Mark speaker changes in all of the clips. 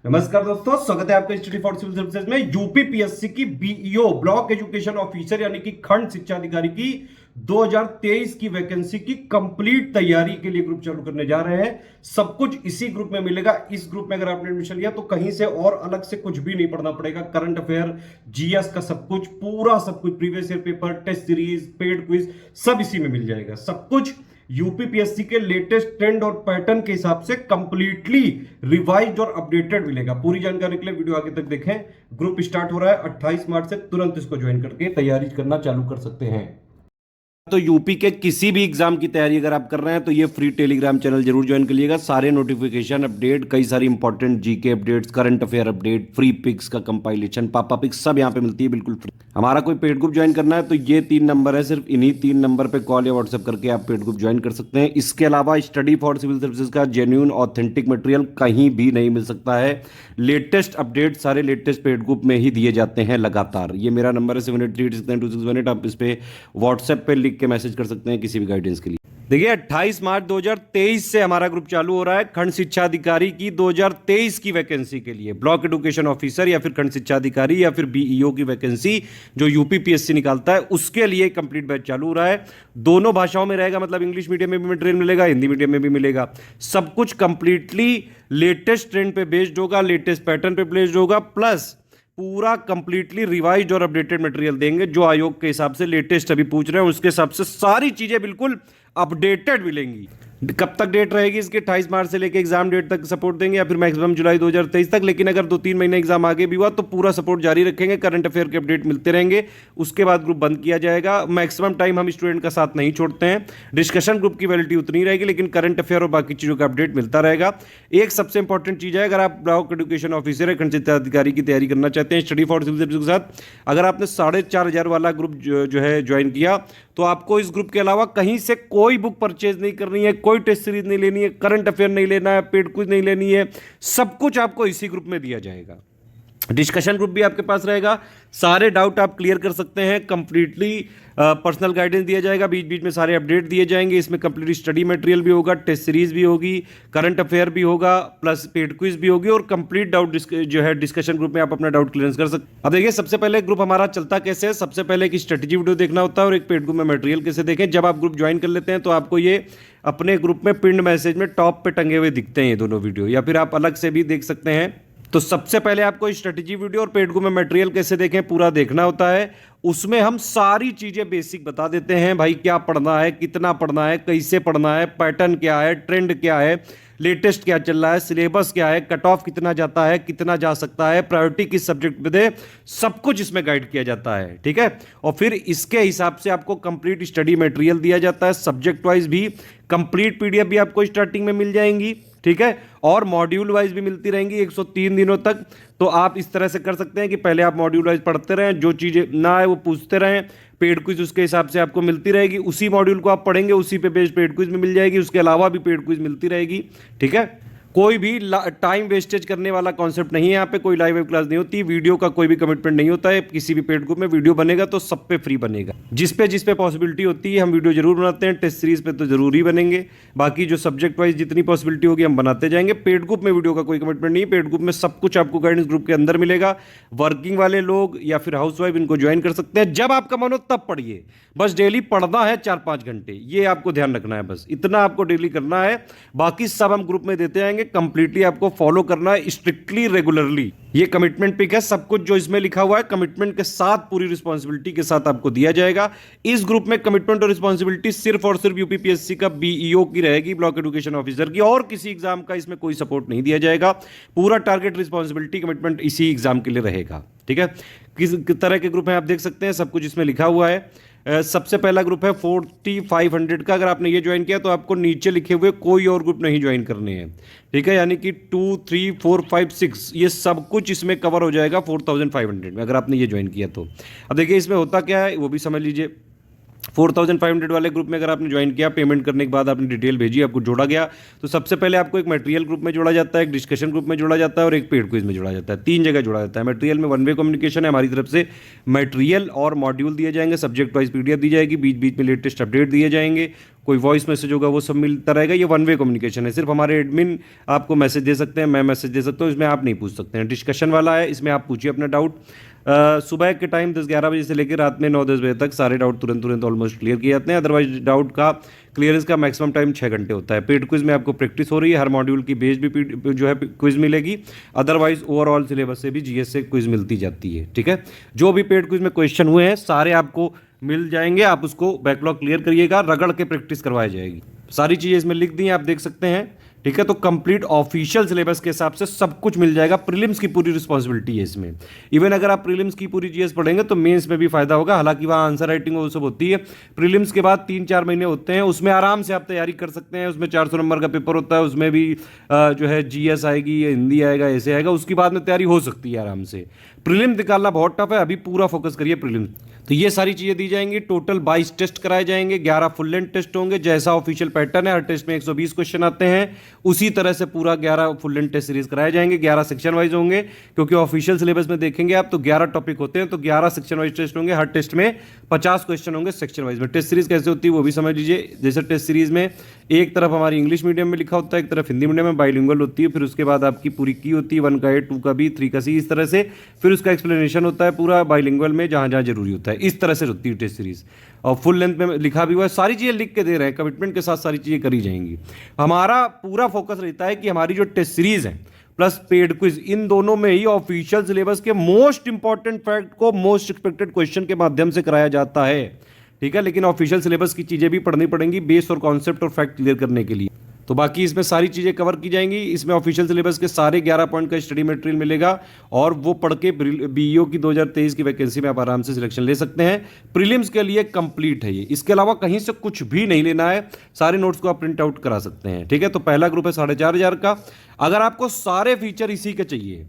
Speaker 1: नमस्कार दोस्तों, स्वागत है आपका स्टडी फॉर सिविल सर्विसेज में। यूपी पीएससी की बीईओ ब्लॉक एजुकेशन ऑफिसर यानी कि खंड शिक्षा अधिकारी की 2023 की वैकेंसी की कंप्लीट तैयारी के लिए ग्रुप चालू करने जा रहे हैं। सब कुछ इसी ग्रुप में मिलेगा। इस ग्रुप में अगर आपने एडमिशन लिया तो कहीं से और अलग से कुछ भी नहीं पढ़ना पड़ेगा। करंट अफेयर, जीएस का सब कुछ, पूरा सब कुछ, previous year paper, test series, paid quiz, सब इसी में मिल जाएगा। सब कुछ यूपीपीएससी के लेटेस्ट ट्रेंड और पैटर्न के हिसाब से कंप्लीटली रिवाइज्ड और अपडेटेड मिलेगा। पूरी जानकारी के लिए वीडियो आगे तक देखें। ग्रुप स्टार्ट हो रहा है 28 मार्च से। तुरंत इसको ज्वाइन करके तैयारी करना चालू कर सकते हैं। तो यूपी के किसी भी एग्जाम की तैयारी अगर आप कर रहे हैं तो ये फ्री टेलीग्राम चैनल जरूर ज्वाइन करिएगा। सारे नोटिफिकेशन अपडेट, कई सारी important GK updates, current affair update, free pics का कंपाइलेशन, पापा पिक्स सब यहाँ पे मिलती है बिल्कुल फ्री। हमारा कोई पेड ग्रुप ज्वाइन करना है तो ये 3 नंबर है, सिर्फ इन्हीं 3 नंबर पे कॉल या व्हाट्सएप करके आप पेड ग्रुप ज्वाइन कर सकते हैं। इसके अलावा स्टडी फॉर सिविल सर्विसेज का जेन्युइन ऑथेंटिक मटेरियल कहीं भी नहीं मिल सकता है। लेटेस्ट अपडेट सारे लेटेस्ट पेड ग्रुप में ही दिए जाते हैं लगातार। ये मेरा नंबर है 7838692618। आप इस पे व्हाट्सएप पे लिख के मैसेज कर सकते हैं किसी भी गाइडेंस के लिए। देखिए 28 मार्च 2023 से हमारा ग्रुप चालू हो रहा है खंड शिक्षा अधिकारी की 2023 की वैकेंसी के लिए। ब्लॉक एजुकेशन ऑफिसर या फिर खंड शिक्षा अधिकारी या फिर बीईओ की वैकेंसी जो यूपीपीएससी निकालता है उसके लिए कंप्लीट बैच चालू हो रहा है। दोनों भाषाओं में रहेगा, मतलब इंग्लिश मीडियम में भी मटेरियल मिलेगा, हिंदी मीडियम में भी मिलेगा। सब कुछ कंप्लीटली लेटेस्ट ट्रेंड पे बेस्ड होगा, लेटेस्ट पैटर्न पे बेस्ड होगा, प्लस पूरा कंप्लीटली रिवाइज्ड और अपडेटेड मटेरियल देंगे जो आयोग के हिसाब से लेटेस्ट अभी पूछ रहे हैं उसके हिसाब से सारी चीजें बिल्कुल अपडेटेड मिलेंगी। कब तक डेट रहेगी इसके? 28 मार्च से लेकर एग्जाम डेट तक सपोर्ट देंगे या फिर मैक्सिमम जुलाई 2023 तक। लेकिन अगर 2-3 महीने एग्जाम आगे भी हुआ तो पूरा सपोर्ट जारी रखेंगे। करंट अफेयर के अपडेट मिलते रहेंगे। उसके बाद ग्रुप बंद किया जाएगा। मैक्सिमम टाइम हम स्टूडेंट का साथ नहीं छोड़ते हैं। डिस्कशन ग्रुप की वैलिडिटी उतनी रहेगी लेकिन करंट अफेयर और बाकी चीज़ों का अपडेट मिलता रहेगा। एक सबसे इंपॉर्टेंट चीज़ है, अगर आप ब्लॉक एजुकेशन ऑफिसर है, खंड शिक्षा अधिकारी की तैयारी करना चाहते हैं स्टडी फॉर सिविल सर्विसेज के साथ, अगर आपने 4500 वाला ग्रुप जो है ज्वाइन किया तो आपको इस ग्रुप के अलावा कहीं से कोई बुक परचेज नहीं करनी है, कोई टेस्ट सीरीज नहीं लेनी है, करंट अफेयर नहीं लेना है, पेड क्विज नहीं लेनी है। सब कुछ आपको इसी ग्रुप में दिया जाएगा। डिस्कशन ग्रुप भी आपके पास रहेगा। सारे डाउट आप क्लियर कर सकते हैं। कंप्लीटली पर्सनल गाइडेंस दिया जाएगा, बीच बीच में सारे अपडेट दिए जाएंगे। इसमें कंप्लीट स्टडी मटेरियल भी होगा, टेस्ट सीरीज भी होगी, करंट अफेयर भी होगा, प्लस पेड क्विज भी होगी और कंप्लीट डाउट जो है डिस्कशन ग्रुप में आप अपना डाउट क्लियर कर सकते हैं। अब देखिए सबसे पहले ग्रुप हमारा चलता कैसे है। सबसे पहले एक स्ट्रेटेजी वीडियो देखना होता है और एक पेड ग्रुप में मटेरियल कैसे देखें। जब आप ग्रुप ज्वाइन कर लेते हैं तो आपको ये अपने ग्रुप में पिंड मैसेज में टॉप पे टंगे हुए दिखते हैं ये दोनों वीडियो, या फिर आप अलग से भी देख सकते हैं। तो सबसे पहले आपको स्ट्रेटेजी वीडियो और पेड ग्रुप में मटेरियल कैसे देखें पूरा देखना होता है। उसमें हम सारी चीजें बेसिक बता देते हैं, भाई क्या पढ़ना है, कितना पढ़ना है, कैसे पढ़ना है, पैटर्न क्या है, ट्रेंड क्या है, लेटेस्ट क्या चल रहा है, सिलेबस क्या है, कट ऑफ कितना जाता है, कितना जा सकता है, प्रायोरिटी किस सब्जेक्ट पे दे, सब कुछ इसमें गाइड किया जाता है। ठीक है, और फिर इसके हिसाब से आपको कंप्लीट स्टडी मटेरियल दिया जाता है। सब्जेक्ट वाइज भी कंप्लीट पीडीएफ भी आपको स्टार्टिंग में मिल जाएंगी। ठीक है, और मॉड्यूल वाइज भी मिलती रहेंगी 103 दिनों तक। तो आप इस तरह से कर सकते हैं कि पहले आप मॉड्यूल वाइज पढ़ते रहें, जो चीजें ना आए वो पूछते रहें, पेड क्विज उसके हिसाब से आपको मिलती रहेगी। उसी मॉड्यूल को आप पढ़ेंगे, उसी पे बेस्ड पेड क्विज में मिल जाएगी। उसके अलावा भी पेड क्विज मिलती रहेगी। ठीक है, कोई भी टाइम वेस्टेज करने वाला कॉन्सेप्ट नहीं है। यहाँ पे कोई लाइव क्लास नहीं होती, वीडियो का कोई भी कमिटमेंट नहीं होता है। किसी भी पेड ग्रुप में वीडियो बनेगा तो सब पे फ्री बनेगा। जिस पे पॉसिबिलिटी होती है हम वीडियो जरूर बनाते हैं। टेस्ट सीरीज पे तो जरूर ही बनेंगे। बाकी जो सब्जेक्ट वाइज जितनी पॉसिबिलिटी होगी हम बनाते जाएंगे। पेड ग्रुप में वीडियो का कोई कमिटमेंट नहीं। पेड ग्रुप में सब कुछ आपको गाइडेंस ग्रुप के अंदर मिलेगा। वर्किंग वाले लोग या फिर हाउस वाइफ इनको ज्वाइन कर सकते हैं। जब आपका मन हो तब पढ़िए, बस डेली पढ़ना है 4-5 घंटे, ये आपको ध्यान रखना है। बस इतना आपको डेली करना है, बाकी सब हम ग्रुप में देते आएंगे। कंप्लीटली आपको फॉलो करना है स्ट्रिक्टली, रेगुलरली। ये कमिटमेंट पिक है। सब कुछ जो इसमें लिखा हुआ है कमिटमेंट के साथ, पूरी रिस्पांसिबिलिटी के साथ आपको दिया जाएगा। इस ग्रुप में कमिटमेंट और रिस्पांसिबिलिटी सिर्फ और सिर्फ यूपीपीएससी का बीईओ की रहेगी, ब्लॉक एजुकेशन ऑफिसर की, और किसी एग्जाम का इसमें कोई सपोर्ट नहीं दिया जाएगा। पूरा टारगेट, रिस्पांसिबिलिटी, कमिटमेंट इसी एग्जाम के लिए रहेगा। ठीक है, किस तरह के ग्रुप है आप देख सकते हैं, सब कुछ इसमें लिखा हुआ है। सबसे पहला ग्रुप है 4500 का। अगर आपने ये ज्वाइन किया तो आपको नीचे लिखे हुए कोई और ग्रुप नहीं ज्वाइन करने हैं। ठीक है, यानी कि 2, 3, 4, 5, 6 ये सब कुछ इसमें कवर हो जाएगा 4500 में, अगर आपने ये ज्वाइन किया तो। अब देखिए इसमें होता क्या है वो भी समझ लीजिए। 4500 वाले ग्रुप में अगर आपने ज्वाइन किया, पेमेंट करने के बाद आपने डिटेल भेजी, आपको जोड़ा गया, तो सबसे पहले आपको एक मटेरियल ग्रुप में जोड़ा जाता है, एक डिस्कशन ग्रुप में जोड़ा जाता है और एक पेड क्विज में जोड़ा जाता है। 3 जगह जोड़ा जाता है। मटेरियल में वन वे कम्युनिकेशन है, हमारी तरफ से मटेरियल और मॉड्यूल दिए जाएंगे, सब्जेक्ट वाइज पीडीएफ दी जाएगी, बीच बीच में लेटेस्ट अपडेट दिए जाएंगे, कोई वॉइस मैसेज होगा वो सब मिलता रहेगा। ये वन वे कम्युनिकेशन है, सिर्फ हमारे एडमिन आपको मैसेज दे सकते हैं, मैं मैसेज दे सकता हूँ, इसमें आप नहीं पूछ सकते हैं। डिस्कशन वाला है, इसमें आप पूछिए अपना डाउट। सुबह के टाइम 10-11 बजे से लेकर रात में 9-10 बजे तक सारे डाउट तुरंत ऑलमोस्ट क्लियर किए जाते हैं। अदरवाइज डाउट का क्लियरेंस का मैक्सिमम टाइम 6 घंटे होता है। पेड क्विज में आपको प्रैक्टिस हो रही है, हर मॉड्यूल की बेस भी जो है क्विज मिलेगी। अदरवाइज ओवरऑल सिलेबस से भी जीएस से क्विज मिलती जाती है। ठीक है, जो भी पेड क्विज में क्वेश्चन हुए हैं सारे आपको मिल जाएंगे, आप उसको बैकलॉग क्लियर करिएगा, रगड़ के प्रैक्टिस करवाई जाएगी। सारी चीज़ें इसमें लिख दी हैं, आप देख सकते हैं। ठीक है, तो कंप्लीट ऑफिशियल सिलेबस के हिसाब से सब कुछ मिल जाएगा। प्रीलिम्स की पूरी रिस्पॉन्सिबिलिटी है इसमें। इवन अगर आप प्रीलिम्स की पूरी जीएस पढ़ेंगे तो मेंस में भी फायदा होगा। हालांकि वहाँ आंसर राइटिंग वो सब होती है। प्रीलिम्स के बाद 3-4 महीने होते हैं, उसमें आराम से आप तैयारी कर सकते हैं। उसमें 400 नंबर का पेपर होता है, उसमें भी जो है जीएस आएगी या हिंदी आएगा, ऐसे आएगा, उसके बाद में तैयारी हो सकती है आराम से। प्रीलिम निकालना बहुत टफ है, अभी पूरा फोकस करिए प्रीलिम। तो ये सारी चीज़ें दी जाएंगी। टोटल 22 टेस्ट कराए जाएंगे, 11 फुल लेंथ टेस्ट होंगे, जैसा ऑफिशियल पैटर्न है। हर टेस्ट में 120 क्वेश्चन आते हैं, उसी तरह से पूरा 11 फुल लेंथ टेस्ट सीरीज कराए जाएंगे। 11 सेक्शन वाइज होंगे, क्योंकि ऑफिशियल सिलेबस में देखेंगे आप तो 11 टॉपिक होते हैं, तो 11 सेक्शन वाइज टेस्ट होंगे। हर टेस्ट में 50 क्वेश्चन होंगे सेक्शन वाइज में। टेस्ट सीरीज कैसे होती है वो भी समझ लीजिए। जैसे टेस्ट सीरीज में एक तरफ हमारी इंग्लिश मीडियम में लिखा होता है, एक तरफ हिंदी मीडियम में बाइलिंगुअल होती है, फिर उसके बाद आपकी पूरी की होती है, 1 का ए, 2 का बी, 3 का सी, इस तरह से। फिर उसका एक्सप्लेनेशन होता है पूरा बाइलिंगुअल में, जहां जहां जरूरी होता है। इस तरह से होती है टेस्ट सीरीज, और फुल लेंथ में लिखा भी हुआ है। सारी चीजें लिख के दे रहे हैं, कमिटमेंट के साथ सारी चीजें करी जाएंगी। हमारा पूरा फोकस रहता है कि हमारी जो टेस्ट सीरीज है प्लस पेड क्विज, इन दोनों में ही ऑफिशियल सिलेबस के मोस्ट इंपॉर्टेंट फैक्ट को मोस्ट एक्सपेक्टेड क्वेश्चन के माध्यम से कराया जाता है। ठीक है, लेकिन ऑफिशियल सिलेबस की चीजें भी पढ़नी पड़ेंगी बेस और कॉन्सेप्ट और फैक्ट क्लियर करने के लिए। तो बाकी इसमें सारी चीज़ें कवर की जाएंगी। इसमें ऑफिशियल सिलेबस के सारे 11 पॉइंट का स्टडी मटेरियल मिलेगा, और वो पढ़ के बीईओ की 2023 की वैकेंसी में आप आराम से सिलेक्शन ले सकते हैं। प्रीलिम्स के लिए कंप्लीट है ये, इसके अलावा कहीं से कुछ भी नहीं लेना है। सारे नोट्स को आप प्रिंट आउट करा सकते हैं। ठीक है, तो पहला ग्रुप है 4500 का। अगर आपको सारे फीचर इसी के चाहिए,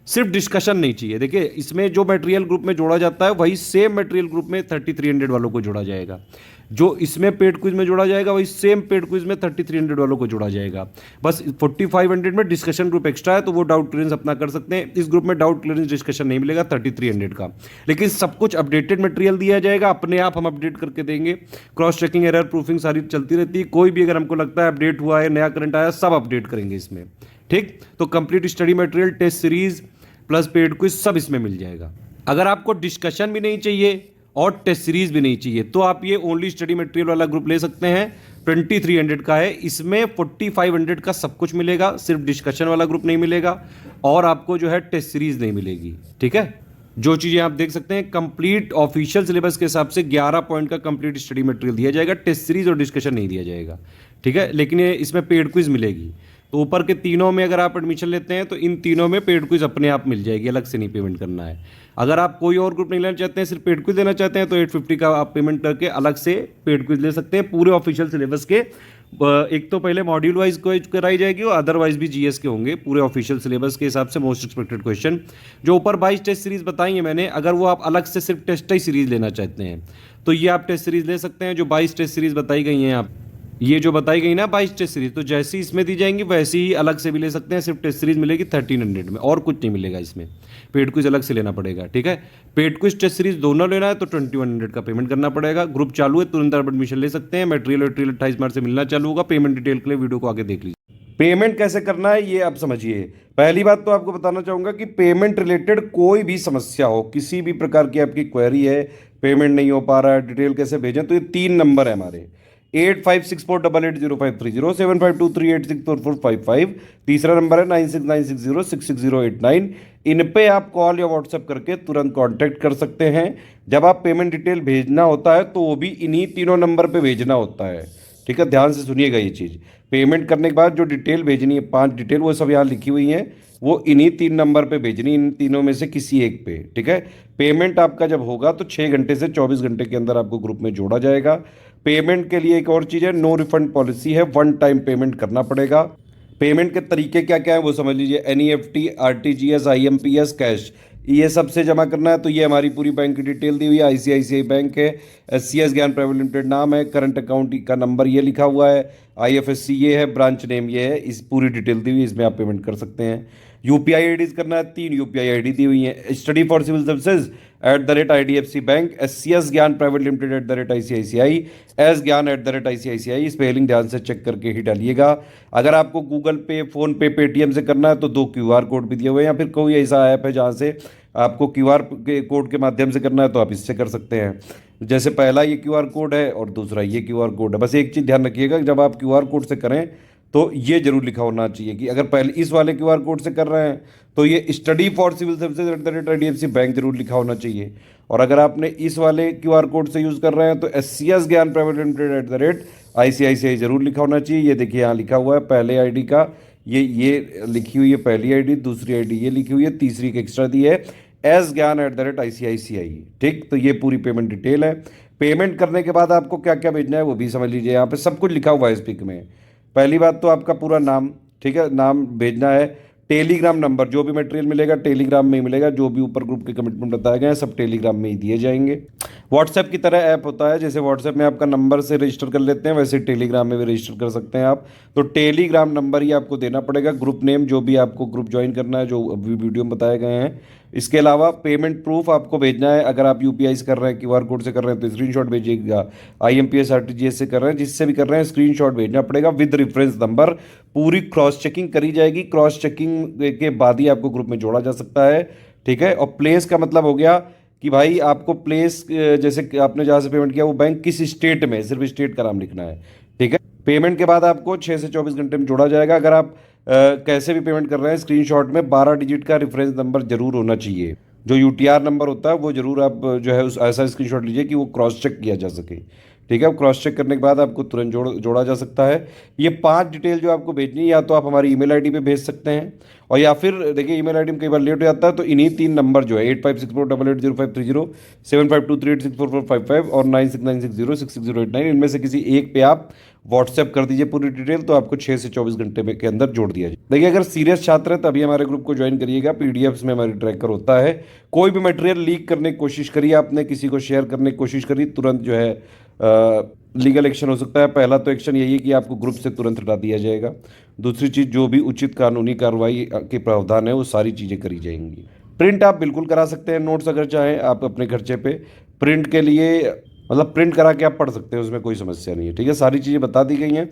Speaker 1: सिर्फ डिस्कशन नहीं चाहिए, देखिए इसमें जो मटेरियल ग्रुप में जोड़ा जाता है वही सेम मटेरियल ग्रुप में 3300 वालों को जोड़ा जाएगा। जो इसमें पेड क्विज में जोड़ा जाएगा वही सेम पेड क्विज में 3300 वालों को जोड़ा जाएगा। बस 4500 में डिस्कशन ग्रुप एक्स्ट्रा है, तो वो डाउट क्लियरेंस अपना कर सकते हैं। इस ग्रुप में डाउट क्लियरेंस डिस्कशन नहीं मिलेगा 3300 का, लेकिन सब कुछ अपडेटेड मटेरियल दिया जाएगा। अपने आप हम अपडेट करके देंगे, क्रॉस चेकिंग, एरर प्रूफिंग सारी चलती रहती है। कोई भी अगर हमको लगता है अपडेट हुआ है, नया करंट आया, सब अपडेट करेंगे इसमें। ठीक, तो complete study material, test series plus paid quiz सब इसमें मिल जाएगा। अगर आपको डिस्कशन भी नहीं चाहिए और टेस्ट सीरीज भी नहीं चाहिए, तो आप ये ओनली स्टडी मटेरियल वाला ग्रुप ले सकते हैं। 2300 का है, इसमें 4500 का सब कुछ मिलेगा, सिर्फ डिस्कशन वाला ग्रुप नहीं मिलेगा, और आपको जो है टेस्ट सीरीज नहीं मिलेगी। ठीक है, जो चीज़ें आप देख सकते हैं कंप्लीट ऑफिशियल सिलेबस के हिसाब से 11 पॉइंट का कंप्लीट स्टडी मटेरियल दिया जाएगा, टेस्ट सीरीज और डिस्कशन नहीं दिया जाएगा। ठीक है, लेकिन ये इसमें पेड क्विज मिलेगी। तो ऊपर के तीनों में अगर आप एडमिशन लेते हैं तो इन तीनों में पेड क्विज अपने आप मिल जाएगी, अलग से नहीं पेमेंट करना है। अगर आप कोई और ग्रुप नहीं लेना चाहते हैं, सिर्फ पेड क्विज लेना चाहते हैं, तो 850 का आप पेमेंट करके अलग से पेड क्विज ले सकते हैं। पूरे ऑफिशियल सिलेबस के एक तो पहले मॉड्यूल वाइज क्विज कराई जाएगी और अदरवाइज भी जीएस के होंगे पूरे ऑफिशियल सिलेबस के हिसाब से मोस्ट एक्सपेक्टेड क्वेश्चन। जो ऊपर 22 टेस्ट सीरीज बताई है मैंने, अगर वो आप अलग से सिर्फ टेस्ट ही सीरीज लेना चाहते हैं तो ये आप टेस्ट सीरीज ले सकते हैं। जो 22 टेस्ट सीरीज बताई गई हैं आप, ये जो बताई गई ना 22 टेस्ट सीरीज, तो जैसी इसमें दी जाएंगी वैसे ही अलग से भी ले सकते हैं। सिर्फ टेस्ट सीरीज मिलेगी 1300 में, और कुछ नहीं मिलेगा इसमें। पेड क्विज अलग से लेना पड़ेगा। ठीक है, पेड क्विज टेस्ट सीरीज दोनों लेना है तो 2100 का पेमेंट करना पड़ेगा। ग्रुप चालू है, तुरंत आप एडमिशन ले सकते हैं। मटेरियल 28 मार्च से मिलना चालू होगा। पेमेंट डिटेल के लिए वीडियो को आगे देख लीजिए। पेमेंट कैसे करना है ये आप समझिए। पहली बात तो आपको बताना चाहूंगा कि पेमेंट रिलेटेड कोई भी समस्या हो, किसी भी प्रकार की आपकी क्वेरी है, पेमेंट नहीं हो पा रहा है, डिटेल कैसे भेजें, तो ये 3 नंबर है हमारे, 8564880530, 7523864455। तीसरा नंबर है 9696066089। इन पे आप कॉल या व्हाट्सएप करके तुरंत कांटेक्ट कर सकते हैं। जब आप पेमेंट डिटेल भेजना होता है तो वो भी इन्हीं तीनों नंबर पे भेजना होता है। ठीक है, ध्यान से सुनिएगा ये चीज़। पेमेंट करने के बाद जो डिटेल भेजनी है, 5 डिटेल, वो सब यहाँ लिखी हुई हैं, वो इन्हीं 3 नंबर पे भेजनी, इन तीनों में से किसी एक पे। ठीक है, पेमेंट आपका जब होगा तो 6 घंटे से 24 घंटे के अंदर आपको ग्रुप में जोड़ा जाएगा। पेमेंट के लिए एक और चीज़ है, नो रिफंड पॉलिसी है, 1 टाइम पेमेंट करना पड़ेगा। पेमेंट के तरीके क्या क्या है वो समझ लीजिए, NEFT, RTGS, IMPS, कैश, ये सबसे जमा करना है। तो ये हमारी पूरी बैंक की डिटेल दी हुई है। आईसीआईसीआई बैंक है, एससीएस ज्ञान प्राइवेट लिमिटेड नाम है, करंट अकाउंट का नंबर ये लिखा हुआ है, आईएफएससी ये है, ब्रांच नेम ये है, इस पूरी डिटेल दी हुई है, इसमें आप पेमेंट कर सकते हैं। यूपीआई आईडीज करना है, 3 यूपीआई आईडी दी हुई है। Study for civil services @IDFC bank, SCS Gyan private limited @ICICI, S Gyan @ICICI। Spelling ध्यान से चेक करके ही डालिएगा। अगर आपको गूगल पे, फोन पे, पेटीएम से करना है तो 2 QR कोड भी दिए हुए हैं, या फिर कोई ऐसा ऐप है जहाँ से आपको QR के कोड के माध्यम से करना है तो आप इससे कर सकते हैं। जैसे पहला ये QR कोड है और दूसरा ये QR कोड है। बस एक चीज़ ध्यान रखिएगा, जब आप QR कोड से करें तो ये जरूर लिखा होना चाहिए कि अगर पहले इस वाले QR कोड से कर रहे हैं तो ये study for civil services @IDFC bank जरूर लिखा होना चाहिए। और अगर आपने इस वाले QR कोड से यूज़ कर रहे हैं तो SCS Gyan private limited @ICICI जरूर लिखा होना चाहिए। ये देखिए यहाँ लिखा हुआ है पहले आईडी का, ये लिखी हुई है पहली आईडी, दूसरी आईडी ये लिखी हुई है, तीसरी एक एक्स्ट्रा दी है, एस ज्ञान @ICICI। ठीक, तो ये पूरी पेमेंट डिटेल है। पेमेंट करने के बाद आपको क्या क्या भेजना है वो भी समझ लीजिए। यहाँ पे सब कुछ लिखा हुआ है इस पिक में। पहली बात तो आपका पूरा नाम, ठीक है, नाम भेजना है। टेलीग्राम नंबर, जो भी मटेरियल मिलेगा टेलीग्राम में ही मिलेगा, जो भी ऊपर ग्रुप के कमिटमेंट बताए गए हैं सब टेलीग्राम में ही दिए जाएंगे। व्हाट्सएप की तरह ऐप होता है, जैसे व्हाट्सएप में आपका नंबर से रजिस्टर कर लेते हैं वैसे टेलीग्राम में भी रजिस्टर कर सकते हैं आप। तो टेलीग्राम नंबर ही आपको देना पड़ेगा, ग्रुप नेम जो भी आपको ग्रुप ज्वाइन करना है, जो अभी वीडियो में बताए गए हैं। इसके अलावा पेमेंट प्रूफ आपको भेजना है। अगर आप यूपीआई से कर रहे हैं, QR कोड से कर रहे हैं तो स्क्रीनशॉट भेजिएगा, IMPS RTGS से कर रहे हैं, जिससे भी कर रहे हैं स्क्रीनशॉट भेजना पड़ेगा विद रेफरेंस नंबर। पूरी क्रॉस चेकिंग करी जाएगी, क्रॉस चेकिंग के बाद ही आपको ग्रुप में जोड़ा जा सकता है। ठीक है, और प्लेस का मतलब हो गया कि भाई आपको प्लेस, जैसे आपने जहाँ से पेमेंट किया वो बैंक किस स्टेट में, सिर्फ स्टेट का नाम लिखना है। ठीक है, पेमेंट के बाद आपको 6 से 24 घंटे में जोड़ा जाएगा। अगर आप कैसे भी पेमेंट कर रहे हैं, स्क्रीनशॉट में 12 डिजिट का रेफरेंस नंबर जरूर होना चाहिए। जो UTR नंबर होता है वो जरूर आप जो है उस ऐसा स्क्रीनशॉट लीजिए कि वो क्रॉस चेक किया जा सके। ठीक है, क्रॉस चेक करने के बाद आपको तुरंत जोड़ा जा सकता है। ये 5 डिटेल जो आपको भेजनी है, या तो आप हमारी ईमेल आईडी पे भेज सकते हैं, और या फिर देखिए ईमेल आईडी में कई बार लेट हो जाता है, तो इन्हीं 3 नंबर जो है 8564880530, 7523864455 और 9696066089, इनमें से किसी एक पे आप व्हाट्सएप कर दीजिए पूरी डिटेल, तो आपको 6 से 24 घंटे के अंदर जोड़ दिया जाए। देखिए, अगर सीरियस छात्र है तभी हमारे ग्रुप को ज्वाइन करिएगा। PDFs में हमारी ट्रैकर होता है। कोई भी मटेरियल लीक करने की कोशिश करिए, आपने किसी को शेयर करने की कोशिश करी, तुरंत जो है लीगल एक्शन हो सकता है। पहला तो एक्शन यही है कि आपको ग्रुप से तुरंत हटा दिया जाएगा। दूसरी चीज़, जो भी उचित कानूनी कार्रवाई के प्रावधान है वो सारी चीज़ें करी जाएंगी। प्रिंट आप बिल्कुल करा सकते हैं नोट्स, अगर चाहें आप अपने खर्चे पे। प्रिंट के लिए मतलब प्रिंट करा के आप पढ़ सकते हैं, उसमें कोई समस्या नहीं है। ठीक है, सारी चीज़ें बता दी गई हैं।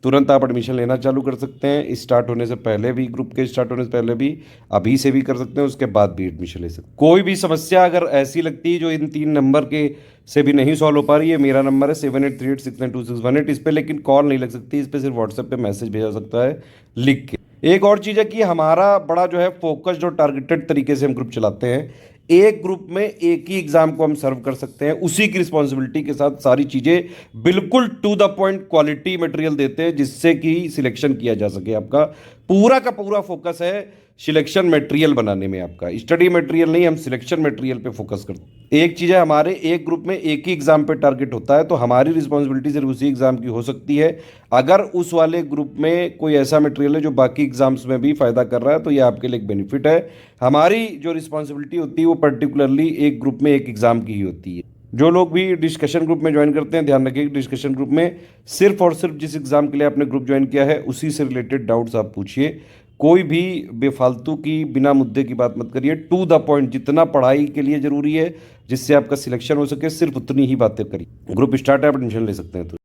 Speaker 1: तुरंत आप एडमिशन लेना चालू कर सकते हैं, स्टार्ट होने से पहले भी, ग्रुप के स्टार्ट होने से पहले भी, अभी से भी कर सकते हैं, उसके बाद भी एडमिशन ले सकते हैं। कोई भी समस्या अगर ऐसी लगती है जो इन 3 नंबर के से भी नहीं सॉल्व हो पा रही है, मेरा नंबर है 7838692618, इस पर लेकिन कॉल नहीं लग सकती, इस पर सिर्फ व्हाट्सएप पे मैसेज भेजा सकता है लिख के। एक और चीज़ है कि हमारा बड़ा जो है फोकस्ड और टारगेटेड तरीके से हम ग्रुप चलाते हैं। एक ग्रुप में एक ही एग्जाम को हम सर्व कर सकते हैं, उसी की रिस्पॉन्सिबिलिटी के साथ सारी चीज़ें बिल्कुल to the point quality material देते हैं, जिससे कि सिलेक्शन किया जा सके। आपका पूरा का पूरा फोकस है सिलेक्शन मटेरियल बनाने में, आपका स्टडी मटेरियल नहीं, हम सिलेक्शन मटेरियल पे फोकस करते हैं। एक चीज़ है, हमारे एक ग्रुप में एक ही एग्जाम पे टारगेट होता है, तो हमारी रिस्पॉन्सिबिलिटी सिर्फ उसी एग्जाम की हो सकती है। अगर उस वाले ग्रुप में कोई ऐसा मटेरियल है जो बाकी एग्जाम्स में भी फायदा कर रहा है, तो ये आपके लिए एक बेनिफिट है। हमारी जो रिस्पॉन्सिबिलिटी होती है वो पर्टिकुलरली एक ग्रुप में एक एग्जाम की ही होती है। जो लोग भी डिस्कशन ग्रुप में ज्वाइन करते हैं, ध्यान रखिए कि डिस्कशन ग्रुप में सिर्फ और सिर्फ जिस एग्जाम के लिए आपने ग्रुप ज्वाइन किया है उसी से रिलेटेड डाउट्स आप पूछिए। कोई भी बेफालतू की, बिना मुद्दे की बात मत करिए। टू द पॉइंट, जितना पढ़ाई के लिए जरूरी है जिससे आपका सिलेक्शन हो सके, सिर्फ उतनी ही बातें करिए। ग्रुप स्टार्ट है, आप एडमिशन ले सकते हैं। तो